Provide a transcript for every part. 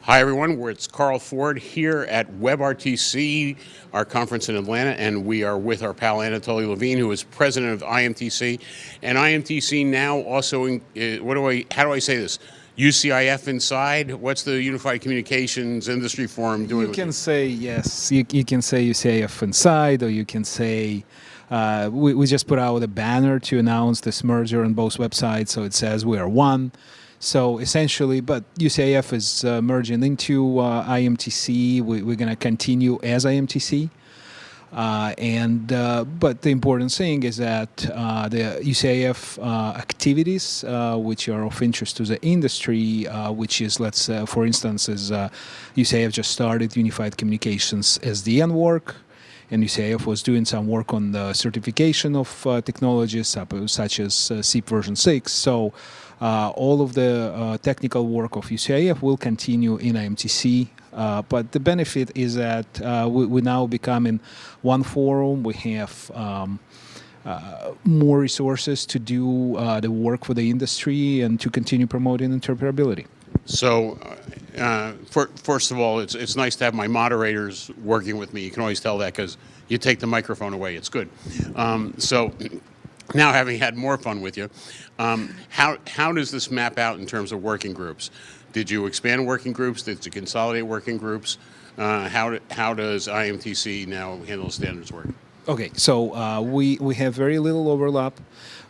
Hi, everyone. It's Carl Ford here at WebRTC, our conference in Atlanta, and we are with our pal Anatoly Levine, who is president of IMTC. And IMTC now also, how do I say this? UCIF inside? What's the Unified Communications Industry Forum doing? You can say, yes, you can say UCIF inside, or you can say, we just put out a banner to announce this merger on both websites, so it says we are one. So essentially, but UCIF is merging into IMTC. We're going to continue as IMTC. But the important thing is that the UCIF activities, which are of interest to the industry, which is, for instance, UCIF just started Unified Communications SDN work, and UCIF was doing some work on the certification of technologies such as SIP version 6. So all of the technical work of UCIF will continue in IMTC. But the benefit is that we now become in one forum. We have more resources to do the work for the industry and to continue promoting interoperability. So, first of all, it's nice to have my moderators working with me. You can always tell that because you take the microphone away. It's good. So now, having had more fun with you, how does this map out in terms of working groups? Did you expand working groups? Did you consolidate working groups? How does IMTC now handle standards work? Okay, so we have very little overlap.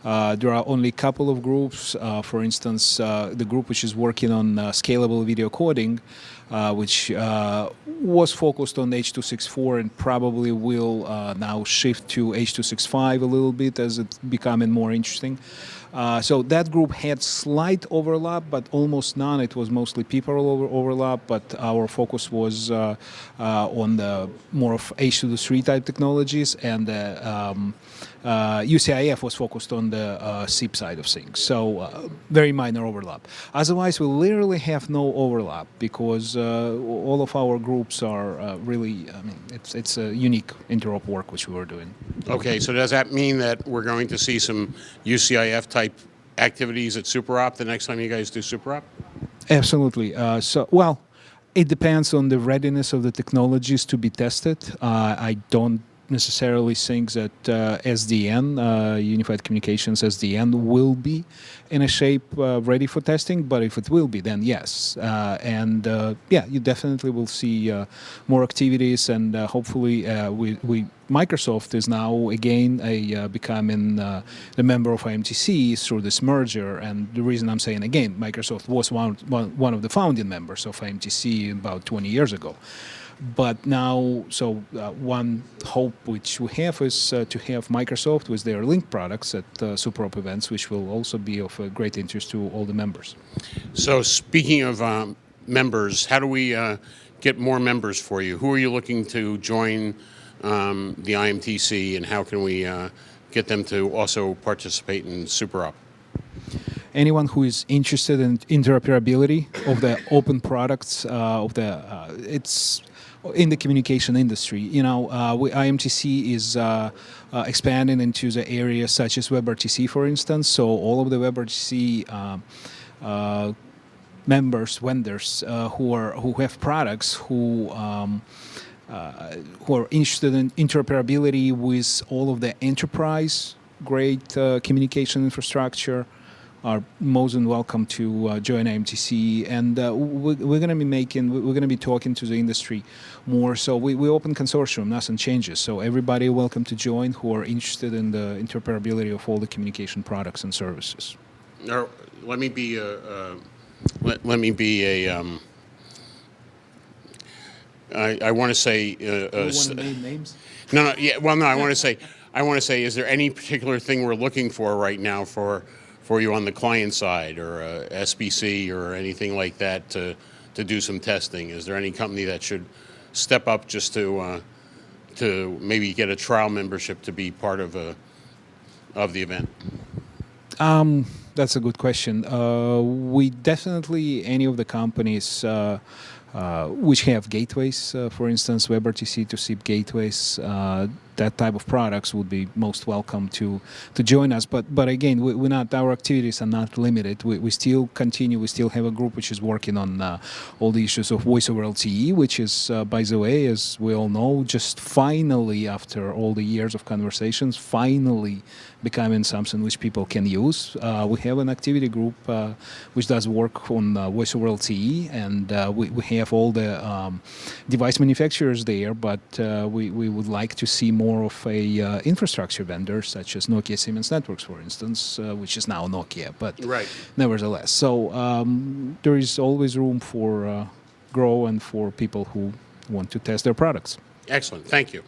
There are only a couple of groups. For instance, the group which is working on scalable video coding, which was focused on H.264 and probably will now shift to H.265 a little bit as it's becoming more interesting. So that group had slight overlap, but almost none. It was mostly people overlap, but our focus was on the more of H.223 type technologies, and UCIF was focused on the SIP side of things. So very minor overlap. Otherwise, we literally have no overlap because all of our groups are really, it's a unique interop work which we were doing. Okay, so does that mean that we're going to see some UCIF type activities at SuperOp the next time you guys do SuperOp? Absolutely. Well, it depends on the readiness of the technologies to be tested. I don't necessarily think that SDN, Unified Communications SDN, will be in a shape ready for testing, but if it will be, then yes. Yeah, you definitely will see more activities, and hopefully Microsoft is now again becoming the member of IMTC through this merger. And the reason I'm saying again, Microsoft was one of the founding members of IMTC about 20 years ago. But now, so one hope which we have is to have Microsoft with their Link products at SuperOp events, which will also be of great interest to all the members. So speaking of members, how do we get more members for you? Who are you looking to join the IMTC, and how can we get them to also participate in SuperOp? Anyone who is interested in interoperability of the open products it's in the communication industry. You know, IMTC is expanding into the areas such as WebRTC, for instance. So all of the WebRTC members, vendors who have products who are interested in interoperability with all of the enterprise-grade communication infrastructure are most than welcome to join IMTC, and we're going to be talking to the industry more. So we open consortium, nothing changes. So everybody welcome to join who are interested in the interoperability of all the communication products and services. Now, let me be a. I want to say. You want to name names? No. Yeah. Well, no. I want to say. Is there any particular thing we're looking for right now for you on the client side, or SBC, or anything like that to do some testing? Is there any company that should step up just to maybe get a trial membership to be part of the event? That's a good question. We definitely, any of the companies which have gateways, for instance, WebRTC to SIP gateways, that type of products would be most welcome to join us. But again, we're not, our activities are not limited. We still continue. We still have a group which is working on all the issues of voice over LTE, which is, by the way, as we all know, just finally, after all the years of conversations, finally becoming something which people can use. We have an activity group which does work on voice over LTE, and we have all the device manufacturers there, but we would like to see more of a infrastructure vendor, such as Nokia Siemens Networks, for instance, which is now Nokia, but Right. nevertheless. So there is always room for grow and for people who want to test their products. Excellent. Thank you.